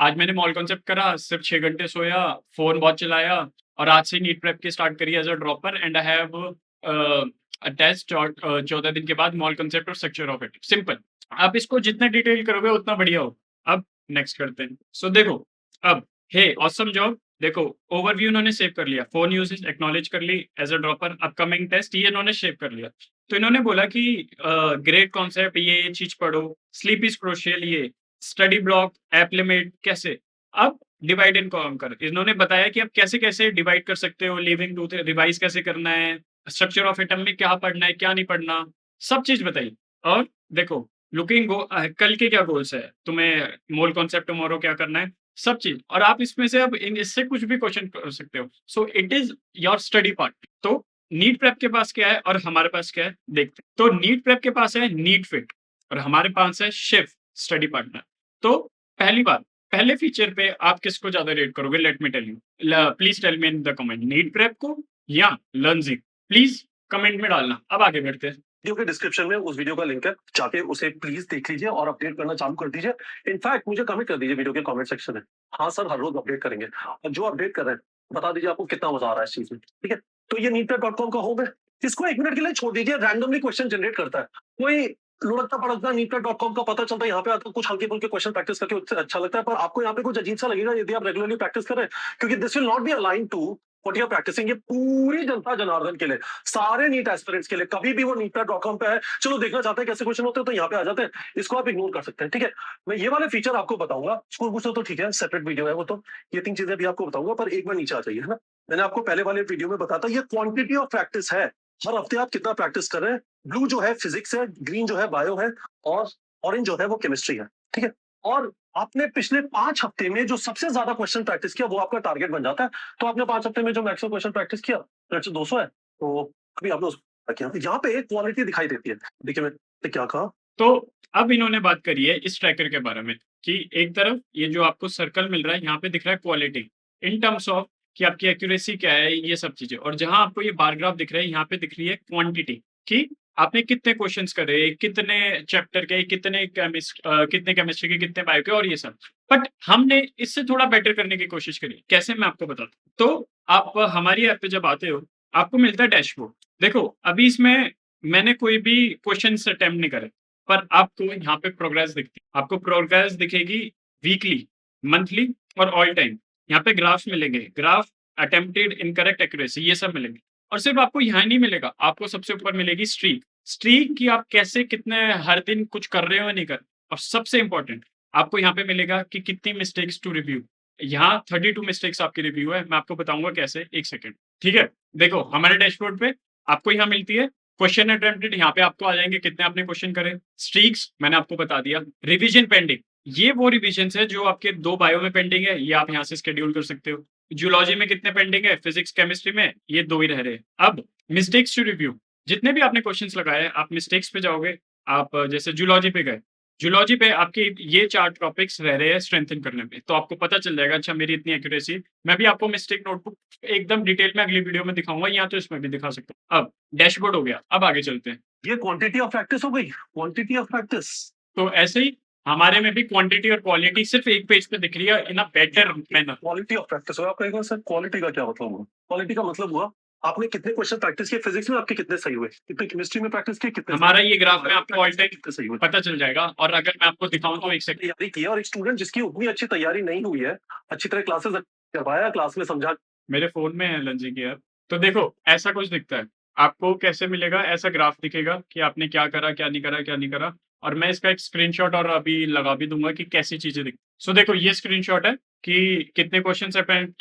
आज मैंने mall concept करा, सिर्फ 6 घंटे सोया, फ़ोन बहुत चलाया और आज से नीट प्रेप की स्टार्ट करी as a dropper and I have a test और 14 दिन के बाद मॉल कॉन्सेप्ट और स्ट्रक्चर ऑफ इट। सिंपल। आप इसको जितना डिटेल करोगे उतना बढ़िया हो। अब नेक्स्ट करते हैं। सो देखो, अब हे ऑसम जॉब, देखो ओवरव्यू इन्होंने सेव कर लिया, फ़ोन यूसेज एक्नॉलेज कर ली, as a dropper upcoming test ये इन्होंने सेव कर लिया। तो इन्होंने बोला कि ग्रेट कॉन्सेप्ट ये चीज़ पढ़ो, स्लीप इज़ क्रूशियल ये, स्टडी ब्लॉक, ऐप लिमिट कैसे? अब डिवाइड एंड कॉन्कर इन्होंने बताया कि आप कैसे-कैसे डिवाइड कर सकते हो, लिविंग टूथ रिवाइज़ कैसे करना है, स्ट्रक्चर ऑफ एटम में क्या पढ़ना है, क्या नहीं पढ़ना, सब चीज़ बताई। और देखो, कल के क्या गोल्स है, तुम्हें मोल कॉन्सेप्ट टुमारो क्या करना है, सब चीज़। और आप इसमें से अब इन इससे कुछ भी क्वेश्चन कर सकते हो। So it is your study part. तो नीट प्रेप के पास क्या है और हमारे पास क्या है, देखते हैं। तो नीट प्रेप के पास है नीट फिट और हमारे पास है शिफ्ट स्टडी पार्टनर। तो पहली बात, पहले फीचर पे आप किसको ज़्यादा रेट करोगे? Let me tell you. Please tell me in the comment, NEET prep को या लर्नजी? प्लीज़ कमेंट में डालना। अब आगे बढ़ते हैं। वीडियो के डिस्क्रिप्शन में उस वीडियो का लिंक है, जाके उसे प्लीज देख लीजिए और अपडेट करना चालू कर दीजिए। इनफैक्ट मुझे कमेंट कर दीजिए वीडियो के कमेंट सेक्शन में, हाँ सर हर रोज अपडेट करेंगे, और जो अपडेट कर रहे हैं बता दीजिए आपको कितना मजा आ रहा है इस चीज में, ठीक है? तो ये नीटप्रेप.com का होम है, इसको 1 मिनट के लिए छोड़ दीजिए, रैंडमली क्वेश्चन जनरेट करता है। कोई लुढ़कता पड़कता नीटप्रेप.com का पता चलता है, यहाँ पे आकर कुछ हल्के फुल्के क्वेश्चन प्रैक्टिस करके उससे अच्छा लगता है, पर आपको यहाँ पे कुछ अजीब सा लगेगा यदि आप रेगुलरली प्रैक्टिस करें, क्योंकि this will not be align to what you are practicing. ये पूरी जनता जनार्दन के लिए, सारे नीट एस्पिरेंट्स के लिए, कभी भी वो नीटप्रेप.com पे है, चलो देखना चाहते हैं कैसे क्वेश्चन होते हैं तो यहाँ पे आ जाते हैं, इसको आप इग्नोर कर सकते हैं, ठीक है? मैं ये वाले फीचर आपको बताऊंगा, स्कूल पूछो तो ठीक है, सेपरेट वीडियो है वो, तो ये 3 चीजें भी आपको बताऊंगा, पर एक बार नीचे आ जाइए, है ना? मैंने आपको पहले वाले वीडियो में बताया था, ये क्वांटिटी ऑफ प्रैक्टिस है, हर हफ्ते आप कितना प्रैक्टिस कर रहे हैं। ब्लू जो है फिजिक्स है, ग्रीन जो है बायो है, और ऑरेंज जो है वो केमिस्ट्री है, ठीक है? और आपने पिछले 5 हफ्ते में जो सबसे ज्यादा क्वेश्चन प्रैक्टिस किया वो आपका टारगेट बन जाता है। तो आपने 5 हफ्ते में जो मैक्सिमम क्वेश्चन प्रैक्टिस किया, लेट्स से 200 है, तो अभी आपने किया, यहाँ पे क्वालिटी दिखाई देती है। देखिए मैंने क्या कहा। तो अब इन्होंने बात करी है इस ट्रैकर के बारे में कि एक तरफ ये जो आपको सर्कल मिल रहा है, यहाँ पे दिख रहा है क्वालिटी इन टर्म्स ऑफ कि आपकी एक्यूरेसी क्या है, ये सब चीज़ें। और जहाँ आपको ये बार ग्राफ दिख रहा है, यहाँ पे दिख रही है क्वांटिटी कि आपने कितने क्वेश्चन्स करे, कितने चैप्टर के, कितने केमिस्ट्री के, कितने बायो के और ये सब। बट हमने इससे थोड़ा बेटर करने की कोशिश करी। कैसे, मैं आपको बताता हूँ। तो आप हमारी ऐप पे जब आते हो, आपको मिलता है डैशबोर्ड। देखो, अभी इसमें मैंने कोई भी क्वेश्चन्स अटेम्प्ट नहीं करे, पर आपको यहाँ पे प्रोग्रेस दिखती है। आपको प्रोग्रेस दिखेगी वीकली, मंथली और ऑल टाइम। यहाँ पे ग्राफ्स मिलेंगे, ग्राफ, अटेम्प्टेड, इनकरेक्ट, एक्यूरेसी, ये सब मिलेंगे। और सिर्फ आपको यहाँ नहीं मिलेगा, आपको सबसे ऊपर मिलेगी स्ट्रीक। स्ट्रीक कि आप कैसे, कितने हर दिन कुछ कर रहे हो या नहीं कर रहे। और सबसे इंपॉर्टेंट, आपको यहाँ पे मिलेगा कि कितनी मिस्टेक्स टू रिव्यू। यहाँ 32 मिस्टेक्स आपकी रिव्यू है, मैं आपको बताऊंगा कैसे, 1 सेकंड, ठीक है? देखो, हमारे डैशबोर्ड पे आपको यहाँ मिलती है क्वेश्चन अटेम्प्टेड यहाँ पे आपको आ जाएंगे कितने आपने क्वेश्चन करे। स्ट्रीक्स मैंने आपको बता दिया। रिवीजन पेंडिंग, ये वो रिवीजन है जो आपके 2 बायो में पेंडिंग है, ये आप यहाँ से शेड्यूल कर सकते हो। जूलॉजी में कितने पेंडिंग है, फिजिक्स केमिस्ट्री में ये 2 ही रह रहे हैं। अब मिस्टेक्स टू रिव्यू, जितने भी आपने क्वेश्चंस लगाए आप मिस्टेक्स पे जाओगे। आप जैसे जूलॉजी पे गए, जूलॉजी पे आपके ये 4 टॉपिक्स रह रहे हैं स्ट्रेंथन करने में, तो आपको पता चल जाएगा अच्छा मेरी इतनी एक्यूरेसी। मैं भी आपको मिस्टेक नोटबुक एकदम डिटेल में अगली वीडियो में दिखाऊंगा, या तो इसमें भी दिखा सकता हूँ। अब डैशबोर्ड हो गया, अब आगे चलते हैं। ये क्वांटिटी ऑफ प्रैक्टिस हो गई, क्वांटिटी ऑफ प्रैक्टिस। तो ऐसे ही हमारे में भी क्वांटिटी और क्वालिटी सिर्फ एक पेज पे दिख रही है in a better manner. Quality of practice हो, आप कहेगा सर क्वालिटी का क्या मतलब हुआ? क्वालिटी का मतलब हुआ आपने कितने क्वेश्चन प्रैक्टिस किए, फिजिक्स में आपके कितने सही हुए, कितने केमिस्ट्री में प्रैक्टिस किए, कितने हमारा ये ग्राफ में आपको ऑल टाइम कितने सही हुए पता चल जाएगा। और अगर मैं आपको दिखाऊं तो एक सेकंड, तैयारी की है। और एक स्टूडेंट जिसकी उतनी अच्छी तैयारी नहीं हुई है, अच्छी तरह क्लासेस करवाया, क्लास में समझा। मेरे फोन में है लंजी की ऐप, तो देखो ऐसा कुछ दिखता है। आपको कैसे मिलेगा, ऐसा ग्राफ दिखेगा कि आपने क्या करा क्या नहीं करा क्या नहीं करा। और मैं इसका एक स्क्रीनशॉट और अभी लगा भी दूंगा कि कैसी चीजें दिख। सो देखो ये स्क्रीनशॉट है कि कितने क्वेश्चन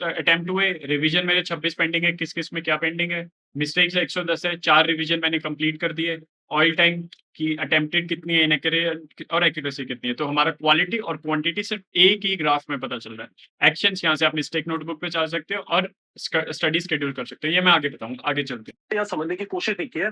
अटेम्प्ट हुए। रिवीजन मेरे 26 पेंडिंग है, किस किस में क्या पेंडिंग है। मिस्टेक्स 110 है, 4 रिवीजन मैंने कंप्लीट कर दिए। ऑयल टाइम की अटेम्प्टेड कितनी है, इनएक्यूरेट और एक्यूरेसी कितनी है। तो हमारा क्वालिटी और क्वांटिटी सिर्फ एक ही ग्राफ में पता चल रहा है। एक्शंस यहाँ से आप मिस्टेक नोटबुक पे जा सकते हो और स्टडी शेड्यूल कर सकते हो। ये मैं आगे बताऊंगा, आगे चलते हैं। या समझने की कोशिश नहीं की है।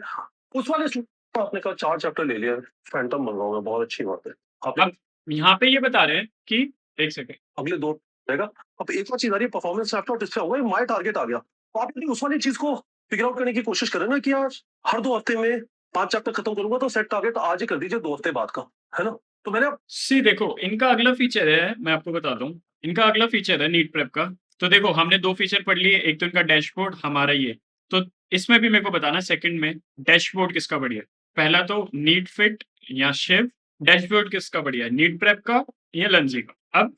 उस वाले स्टूडेंट को आपने कहा 4 चैप्टर ले लिया, फैंटम बन रहा हूँ मैं, बहुत अच्छी बात है। आपने अब यहाँ पे ये बता रहे हैं कि एक सेकंड, अगले 2 रहेगा। अब एक और चीज आ रही है परफॉर्मेंस चैप्टर, और इससे होगा माय टारगेट आ गया। तो आप यदि उस वाली चीज को फिगर आउट करने की कोशिश करें ना कि यार हर 2 हफ्ते में 5 चैप्टर खत्म करूंगा, तो सेट टारगेट आज ही कर दीजिए 2 हफ्ते बाद का, है ना? तो मैंने सी देखो इनका अगला फीचर है, मैं आपको बता दूं। इनका अगला फीचर है नीट प्रेप का। तो देखो हमने 2 फीचर पढ़ लिए, एक तो इनका डैशबोर्ड हमारा ये। तो इसमें भी मेरे को बताना सेकंड में डैशबोर्ड किसका बढ़िया है। पहला तो नीट फिट या शिव, डैशबोर्ड किसका बढ़िया है, नीट प्रेप का या लंजी का। अब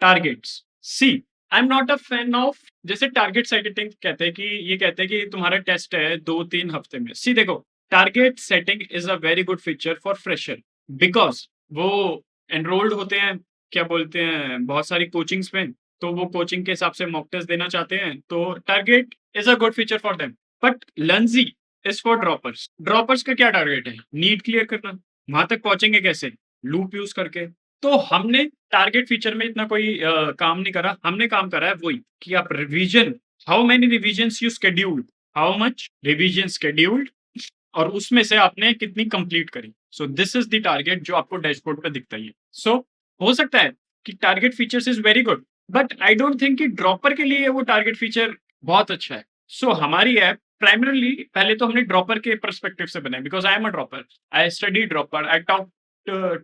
targets, see I am not a fan of जैसे टारगेट सेटिंग कहते हैं कि ये कहते हैं कि तुम्हारा टेस्ट है 2-3 हफ्ते में। सी देखो target setting is a very good feature for fresher, because वो एनरोल्ड होते हैं, क्या बोलते हैं, बहुत सारी कोचिंग्स में। तो वो कोचिंग के हिसाब से मॉक टेस्ट देना चाहते हैं, तो target is a good feature for them. But Learnjee is for droppers. Droppers का क्या टारगेट है, नीट क्लियर करना। वहां तक पहुंचेंगे कैसे, लूप यूज करके। तो हमने टारगेट फीचर में इतना कोई काम नहीं करा। हमने काम करा है वही कि आप revision, how many revisions you scheduled, how much revision scheduled, और उसमें से आपने कितनी कंप्लीट करी। So this is the target जो आपको डैशबोर्ड पे दिखता है। सो हो सकता है कि target features is very good, but I don't think कि ड्रॉपर के लिए वो टारगेट फीचर बहुत अच्छा है। सो हमारी ऐप प्राइमरली पहले तो हमने ड्रॉपर के परस्पेक्टिव से बनाई, because I am a dropper, I study dropper, I talk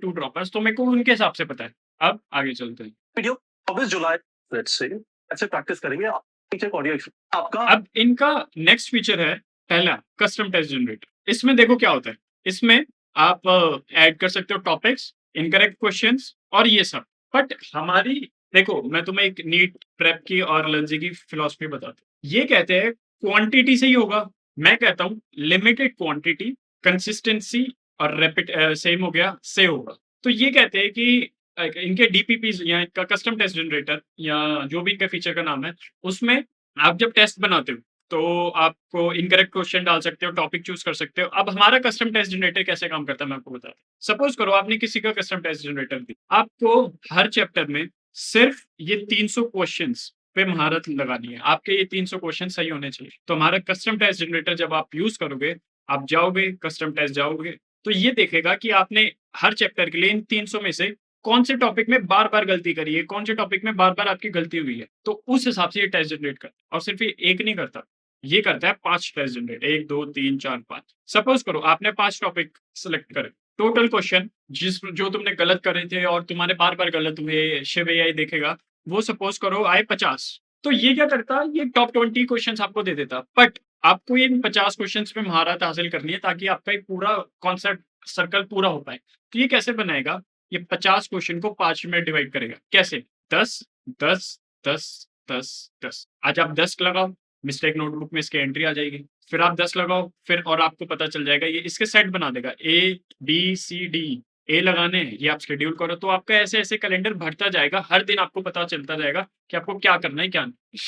to droppers, तो मेरे को उनके हिसाब से पता है। अब आगे चलते हैं। वीडियो 24 जुलाई लेट्स से ऐसे प्रैक्टिस करेंगे। नीचे ऑडियो आपका। अब इनका नेक्स्ट फीचर है पहला कस्टम टेस्ट जनरेटर। इसमें देखो क्या होता है, इसमें आप ऐड कर सकते हो टॉपिक्स, इनकरेक्ट क्वेश्चंस और ये सब। बट हमारी देखो मैं तुम्हें एक नीट प्रेप की और लंजी की फिलॉसफी बताता हूँ। ये कहते हैं क्वांटिटी से ही होगा, मैं कहता हूँ लिमिटेड क्वांटिटी, कंसिस्टेंसी और रेपिट सेम हो गया से होगा। तो ये कहते हैं कि इनके डीपीपीज या इनका कस्टम टेस्ट जनरेटर या जो भी इनका फीचर का नाम है, उसमें आप जब टेस्ट बनाते हो तो आपको इनकरेक्ट क्वेश्चन डाल सकते हो, टॉपिक चूज कर सकते हो। अब हमारा कस्टम टेस्ट जनरेटर कैसे काम करता है मैं आपको बताता हूँ। सपोज करो आपने किसी का कस्टम टेस्ट जनरेटर दी, आपको हर चैप्टर में सिर्फ ये 300 क्वेश्चंस पे महारत लगानी है। आपके ये 300 क्वेश्चन सही होने चाहिए। तो हमारा कस्टम टेस्ट जनरेटर जब आप यूज करोगे, आप जाओगे कस्टम टेस्ट जाओगे, तो ये देखेगा कि आपने हर चैप्टर के लिए इन 300 में से कौन से टॉपिक में बार-बार गलती करी है, कौन से टॉपिक में बार-बार आपकी गलती हुई है। तो उस हिसाब से ये टेस्ट जनरेट करता है। और सिर्फ ये एक नहीं करता, ये करता है 5 टेस्ट जनरेट, 1, 2, 3, 4, 5। सपोज करो आपने 5 टॉपिक सेलेक्ट करे, टोटल क्वेश्चन जो तुमने गलत करे थे और तुम्हारे बार-बार गलत हुए, शिव एआई देखेगा, वो सपोज करो आए 50। तो ये क्या करता, ये टॉप 20 क्वेश्चंस आपको दे देता। बट आपको इन 50 क्वेश्चंस पे महारत हासिल करनी है ताकि आपका एक पूरा कॉन्सेप्ट सर्कल पूरा हो पाए। तो ये कैसे बनाएगा, ये 50 क्वेश्चन को 5 में डिवाइड करेगा। कैसे, 10 10 10 10 10। आज आप 10 लगाओ, मिस्टेक नोटबुक में इसकी एंट्री आ जाएगी। फिर आप 10 लगाओ, फिर और आपको पता चल जाएगा, ये इसके सेट बना देगा, ए बी सी डी। ए लगाने हैं, ये आप शेड्यूल करो, तो आपका ऐसे ऐसे कैलेंडर बढ़ता जाएगा। हर दिन आपको पता चलता जाएगा कि आपको क्या करना है क्या नहीं।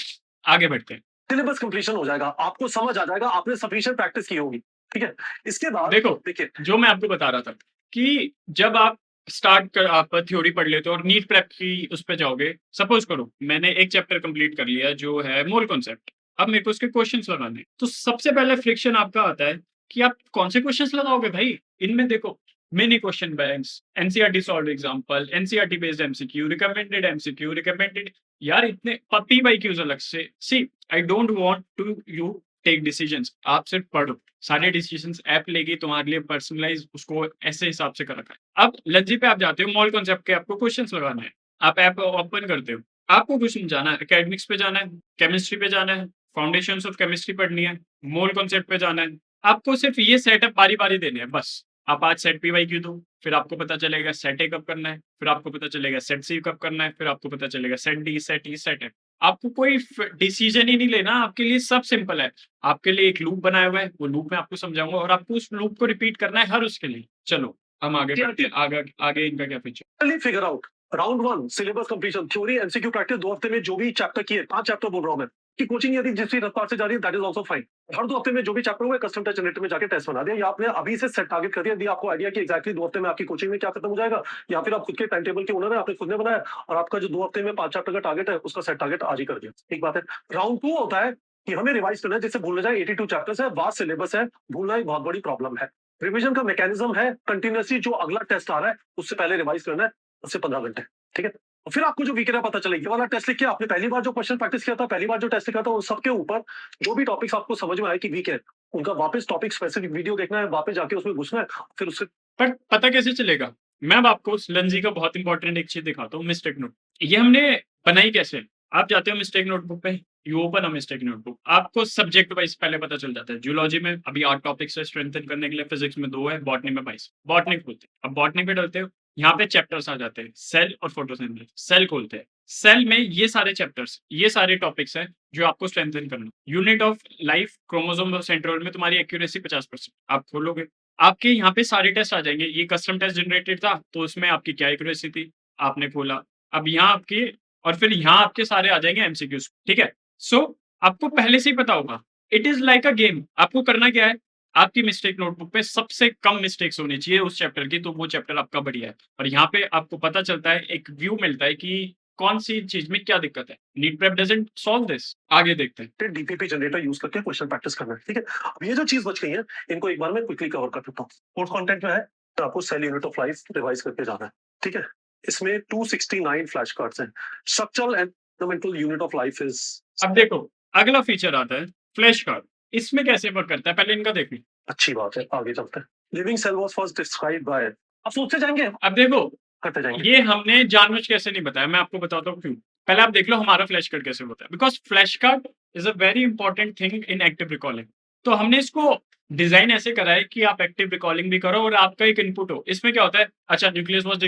आगे बढ़ते हैं। सिलेबस कंप्लीशन हो जाएगा, आपको समझ आ जाएगा, आपने सफिशिएंट प्रैक्टिस की होगी। ठीक है? इसके बाद देखो, देखिए जो मैं आपको बता रहा था कि जब आप आप थ्योरी पढ़ लेते हो और नीट प्रेप की उस पे जाओगे, सपोज़ करो मैंने एक चैप्टर कंप्लीट कर लिया जो है मोल कॉन्सेप्ट। अब मेरे को उसके क्वेश्चन्स लगाने हैं। तो सबसे पहले फ्रिक्शन आपका आता है कि आप कौन से क्वेश्चन्स लगाओगे भाई? इनमें देखो mini question banks, NCERT solved example, NCERT based MCQ, recommended यार इतने पीवाईक्यूज अलग से। See I don't want to you take decisions. आप सिर्फ पढ़ो। सारे डिसीजंस ऐप लेगी तुम्हारे लिए पर्सनलाइज उसको ऐसे हिसाब से कर रखा है। अब लज्जी पे आप जाते हो मॉल कॉन्सेप्ट के आपको क्वेश्चंस लगाने हैं। आप ऐप ओपन करते हो। आपको कुछ नहीं जाना है, एकेडमिक्स पे जाना है, केमिस्ट्री पे जाना है, फाउंडेशंस ऑफ केमिस्ट्री पढ़नी है, मोल कॉन्सेप्ट पे जाना है। आपको सिर्फ ये सेटअप बारी-बारी देने हैं बस। आप आज सेट पीवाईक्यू दो, फिर आपको पता चलेगा सेट ए कब करना है, फिर आपको पता चलेगा सेट सी कब करना है, फिर आपको पता चलेगा set D, set E, set F. आपको कोई डिसीजन ही नहीं लेना, आपके लिए सब सिंपल है। आपके लिए एक लूप बनाया हुआ है, वो लूप मैं आपको समझाऊँगा और आपको उस लूप को रिपीट करना है हर उसके लिए। चलो, हम आगे बढ़ते हैं। आगे आगे इनका क्या feature? Figure out round 1 syllabus completion theory MCQ practice 2 हफ्ते में जो भी चैप्टर किए 5 चैप्टर बोल रहा हूं मैं कि कोचिंग यदि जिस भी रफ्तार से जा रही है दैट इज आल्सो फाइन। हर 2 हफ्ते में जो भी चैप्टर हुए कस्टम टेस्ट जनरेटर में जाके टेस्ट बना दिया या आपने अभी से सेट टारगेट कर दिया यदि आपको आइडिया कि एग्जैक्टली 2 हफ्ते में आपकी कोचिंग में क्या खत्म हो जाएगा या फिर आप खुद के टाइम टेबल के ओनर है आपने खुद ने बनाया और आपका जो 2 हफ्ते में 5 चैप्टर का टारगेट है उसका सेट टारगेट आज ही कर दिया। एक बात है। राउंड 2 होता है कि हमें रिवाइज करना है जिससे भूलने जाए 82 चैप्टर्स है वास्ट सिलेबस है भूलना एक बहुत बड़ी प्रॉब्लम है। रिवीजन का मैकेनिज्म है कंटिन्यूअसली जो अगला टेस्ट आ रहा है उससे पहले रिवाइज करना है उससे 15 घंटे। ठीक है। और फिर आपको जो वीक है पता चलेगा ये वाला टेस्ट लिख के आपने पहली बार जो क्वेश्चन प्रैक्टिस किया था पहली बार जो टेस्ट लिखा था उन सबके ऊपर जो भी टॉपिक्स आपको समझ में आए कि वीक है उनका वापस टॉपिक स्पेसिफिक वीडियो देखना है वापस जाके उसमें घुसना है फिर उससे पर पता कैसे चलेगा? मैं अब आपको उस लंजी का बहुत इंपॉर्टेंट एक चीज़ दिखाता हूँ, मिस्टेक नोट। ये हमने बनाई कैसे? आप जाते हो मिस्टेक नोटबुक पे, you open a mistake notebook. आपको सब्जेक्ट वाइज़ पहले पता चल जाता है। जूलॉजी में अभी 8 टॉपिक्स है स्ट्रेंथन करने के लिए, फिजिक्स में 2 है, बॉटनी में 22। बॉटनी खोलते हैं। अब बॉटनी पे डलते हो, यहाँ पे चैप्टर्स आ जाते हैं, सेल और फोटोसिंथेसिस। सेल खोलते हैं। सेल में ये सारे चैप्टर्स, ये सारे टॉपिक्स हैं जो आपको स्ट्रेंथन करना है। यूनिट ऑफ लाइफ, क्रोमोसोम और सेंट्रोल में तुम्हारी एक्यूरेसी 50%। आप खोलोगे, आपके यहाँ पे सारे टेस्ट आ जाएँगे। ये कस्टम टेस्ट जनरेटेड था, तो उसमें आपकी क्या एक्यूरेसी थी, आपने खोला। अब यहाँ आपके और फिर यहाँ आपके सारे आ जाएँगे एमसीक्यूज़, ठीक है? सो आपको पहले से ही पता होगा। It is like a game. आपको करना क्या है, आपकी मिस्टेक नोटबुक पे सबसे कम मिस्टेक्स होनी चाहिए उस चैप्टर की, तो वो चैप्टर आपका बढ़िया है। और यहाँ पे आपको पता चलता है, एक व्यू मिलता है कि कौन-सी चीज़ में क्या दिक्कत है। NEET prep doesn't solve this. आगे देखते हैं। डीपीपी जनरेटर यूज करके क्वेश्चन प्रैक्टिस करना है। ठीक है। अब ये जो चीज बच गई है इनको एक बार मैं क्विकली कवर कर देता हूँ। कोर्स कंटेंट में है तो आपको cell unit of life revise करके जाना है। ठीक है। इसमें 269 फ्लैश कार्ड्स हैं। Structural and fundamental unit of life is अब देखो, अगला फीचर आता है फ्लैश कार्ड। इसमें कैसे वर्क करता है, पहले इनका देख लो। अच्छी बात है आगे चलते हैं। Living cell was first described by आप सोचते जाएंगे अब देखो, करते जाएंगे। ये हमने जानबूझ के ऐसे नहीं बताया, मैं आपको बताता हूँ क्यों। पहले आप देख लो हमारा फ्लैश कार्ड कैसे होता है, because flash card is a very important thing in active recalling. तो हमने इसको डिज़ाइन ऐसे करा है कि आप एक्टिव रिकॉलिंग भी करो और आपका एक इनपुट हो। इसमें क्या होता है, अच्छा nucleus was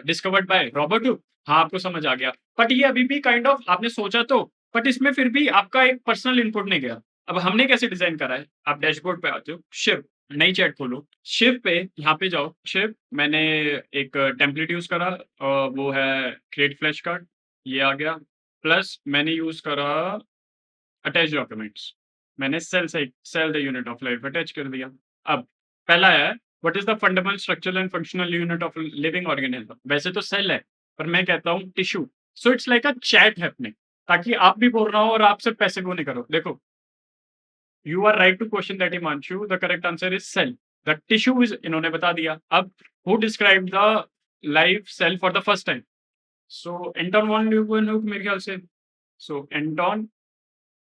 discovered by Robert Hooke. हाँ, आपको समझ आ गया। बट ये अभी भी काइंड ऑफ आपने सोचा तो, बट इसमें फिर भी आपका एक पर्सनल इनपुट नहीं गया। अब हमने कैसे डिज़ाइन करा है, आप डैशबोर्ड पे आते हो, शिफ्ट नई चैट खोलो, शिफ्ट पे यहाँ पे जाओ, शिफ्ट मैंने एक टेम्पलेट यूज़ करा वो है क्रिएट फ्लैश कार्ड, ये आ गया। प्लस मैंने यूज़ करा अटैच डॉक्यूमेंट्स। मैंने cell the unit of life attach कर दिया। अब पहला है what is the fundamental structural and functional unit of living organism. वैसे तो सेल है, पर मैं कहता हूँ tissue. So it's like a chat happening, ताकि आप भी बोल रहा हो और आप सिर्फ पैसे वो नहीं करो। देखो, you are right to question that Himanshu, the correct answer is cell. The tissue is इन्होंने बता दिया। अब who describe the life cell for the first time? So Anton von Leeuwenhoek मेरे ख्याल से। सो एंटन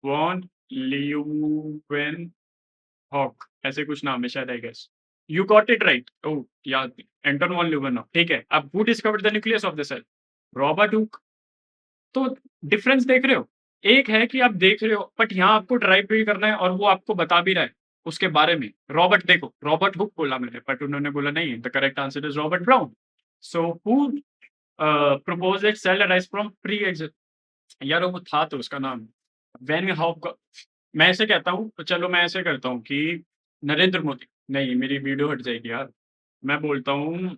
वॉन ल्यूवेनहॉक, ऐसे कुछ नाम है शायद, I guess. You got it right. Oh याद, एंटन वॉन ल्यूवेनहॉक, ठीक है। अब who discovered the nucleus of the cell? Robert Hooke. तो डिफरेंस देख रहे हो? एक है कि आप देख रहे हो, बट यहाँ आपको ड्राइव भी करना है और वो आपको बता भी रहा है उसके बारे में। रॉबर्ट देखो, रॉबर्ट हुक बोला मैंने, बट उन्होंने बोला नहीं, the correct answer is Robert Brown. So who proposed that cell arise from pre exist, यार वो था तो उसका नाम वेन हाउ। मैं ऐसे कहता हूँ, तो चलो मैं ऐसे करता हूँ कि नरेंद्र मोदी, नहीं मेरी वीडियो हट जाएगी यार। मैं बोलता हूँ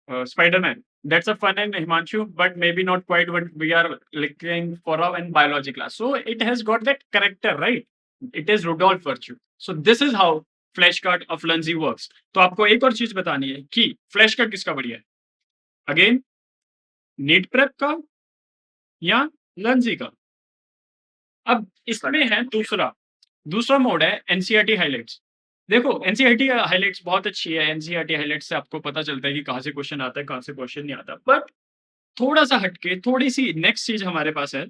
Spider-Man. That's a fun and Himanshu, but maybe not quite what we are looking for in biology class. So it has got that character, right? It is Rudolf Virchow. So this is how flash card of Learnjee works. तो आपको एक और चीज बतानी है कि flash card किसका बढ़िया है, अगेन नीट प्रेप का या लंजी का। अब इसमें है दूसरा मोड है एनसीईआरटी हाइलाइट्स। देखो एनसीईआरटी हाइलाइट्स बहुत अच्छी है, एनसीईआरटी हाइलाइट्स से आपको पता चलता है कि कहाँ से क्वेश्चन आता है, कहाँ से क्वेश्चन नहीं आता। बट थोड़ा सा हटके थोड़ी सी नेक्स्ट चीज हमारे पास है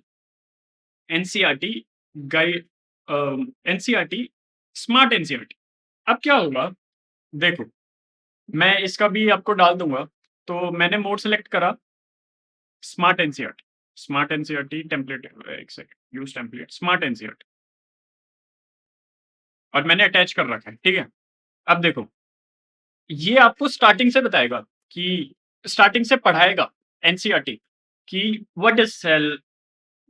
NCERT guide, NCERT smart NCERT. अब क्या होगा, देखो मैं इसका भी आपको डाल दूंगा। तो मैंने मोड सेलेक्ट करा smart NCERT, smart NCERT template, एक second, use template smart NCERT, और मैंने अटैच कर रखा है, ठीक है। अब देखो ये आपको स्टार्टिंग से बताएगा कि स्टार्टिंग से पढ़ाएगा एनसीईआरटी कि what is cell,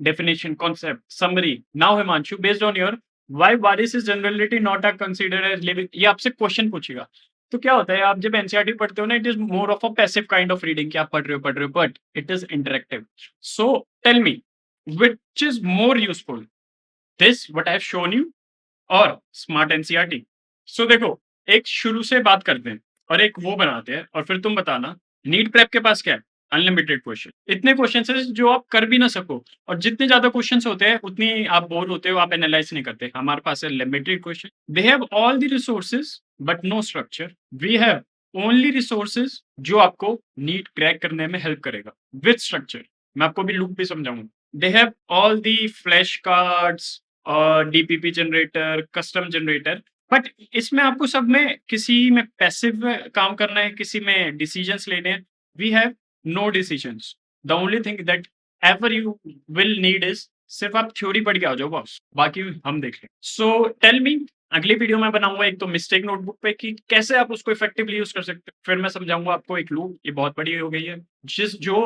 definition, concept, summary. Now Himanshu, based on your why Varis is generally not are considered as living, ये आपसे क्वेश्चन पूछेगा। तो क्या होता है, आप जब एनसीईआरटी पढ़ते हो ना, it is more of a passive kind of reading कि आप पढ़ रहे हो, but it is interactive. So tell me which is more useful, this what I have shown you और स्मार्ट एनसीईआरटी। सो देखो एक शुरू से बात करते हैं और एक वो बनाते हैं, और फिर तुम बताना नीट प्रेप के पास क्या है, अनलिमिटेड क्वेश्चन, इतने क्वेश्चन है जो आप कर भी ना सको, और जितने ज्यादा क्वेश्चन होते हैं उतनी आप बोर होते हो, आप एनालाइज नहीं करते। हमारे पास है limited question, they have all the resources but no structure, we have only resources जो आपको नीट क्रैक करने में हेल्प करेगा विद स्ट्रक्चर। मैं आपको भी लूप भी समझाऊंगा। They have all the flash cards और DPP generator, custom generator, but इसमें आपको सब में किसी में पैसिव काम करना है, किसी में डिसीजंस लेने हैं। We have no decisions, the only thing that ever you will need is सिर्फ आप थ्योरी पढ़ के आ जाओ बॉस, बाकी हम देख लें। सो टेल मी, अगली वीडियो में बनाऊंगा एक तो मिस्टेक नोटबुक पे कि कैसे आप उसको इफेक्टिवली यूज कर सकते हो, फिर मैं समझाऊंगा आपको एक लूप, ये बहुत बड़ी हो गई है, जिस जो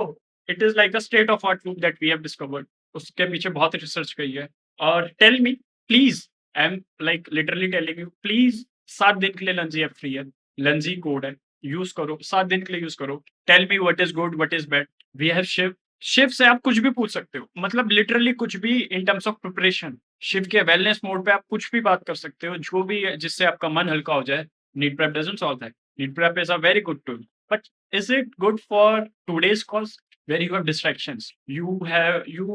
it is like a state of art loop that we have discovered, उसके पीछे बहुत रिसर्च गई है। और tell me please, I am like literally telling you, please 7 दिन के लिए लंजी ऐप फ्री है, लंजी कोड है, यूज करो, 7 दिन के लिए यूज करो। Tell me what is good, what is bad. We have Shiv, Shiv से आप कुछ भी पूछ सकते हो, मतलब लिटरली कुछ भी in terms of preparation. Shiv के वेलनेस मोड पे आप कुछ भी बात कर सकते हो, जो भी है जिससे आपका मन हल्का हो जाए। NEET prep doesn't solve that, NEET prep is a very good tool, but is it good for today's cause where you have distractions, you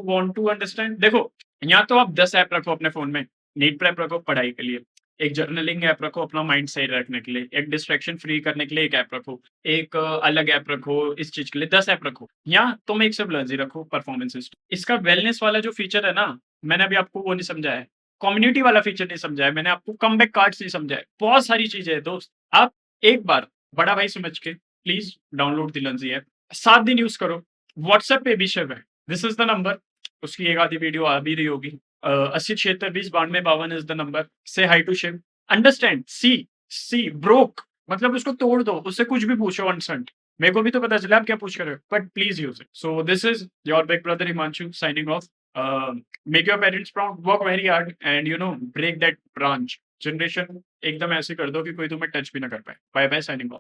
want to understand। देखो या तो आप 10 ऐप रखो अपने फोन में, नीट प्रेप रखो पढ़ाई के लिए, एक जर्नलिंग ऐप रखो अपना माइंड सही रखने के लिए, एक डिस्ट्रैक्शन फ्री करने के लिए एक ऐप रखो, एक अलग ऐप रखो इस चीज के लिए, 10 ऐप रखो, या तुम एक सिर्फ लर्जी रखो परफॉर्मेंस सिस्टम। इसका वेलनेस वाला जो फीचर है ना, मैंने अभी आपको वो नहीं समझाया है, कम्युनिटी वाला फीचर नहीं समझाया मैंने आपको, कमबैक कार्ड्स नहीं समझाया, बहुत सारी चीजें है दोस्त। आप एक बार बड़ा भाई समझ के प्लीज डाउनलोड द लर्जी ऐप, 7 दिन यूज करो। व्हाट्सएप पे भी शिव है, दिस इज द नंबर, उसकी एक आधी वीडियो आ भी रही होगी। 8076209252 is the number. Say hi to Shiv, understand, see broke, मतलब उसको तोड़ दो, उससे कुछ भी पूछो अनसंट, मेरे को भी तो पता चला आप क्या पूछ कर रहे हो, but please use it. So this is your big brother Himanshu signing off. Make your parents proud, work very hard, and you know break that branch generation, एकदम ऐसे कर दो कि कोई तुम्हें टच भी ना कर पाए। Bye bye, signing of.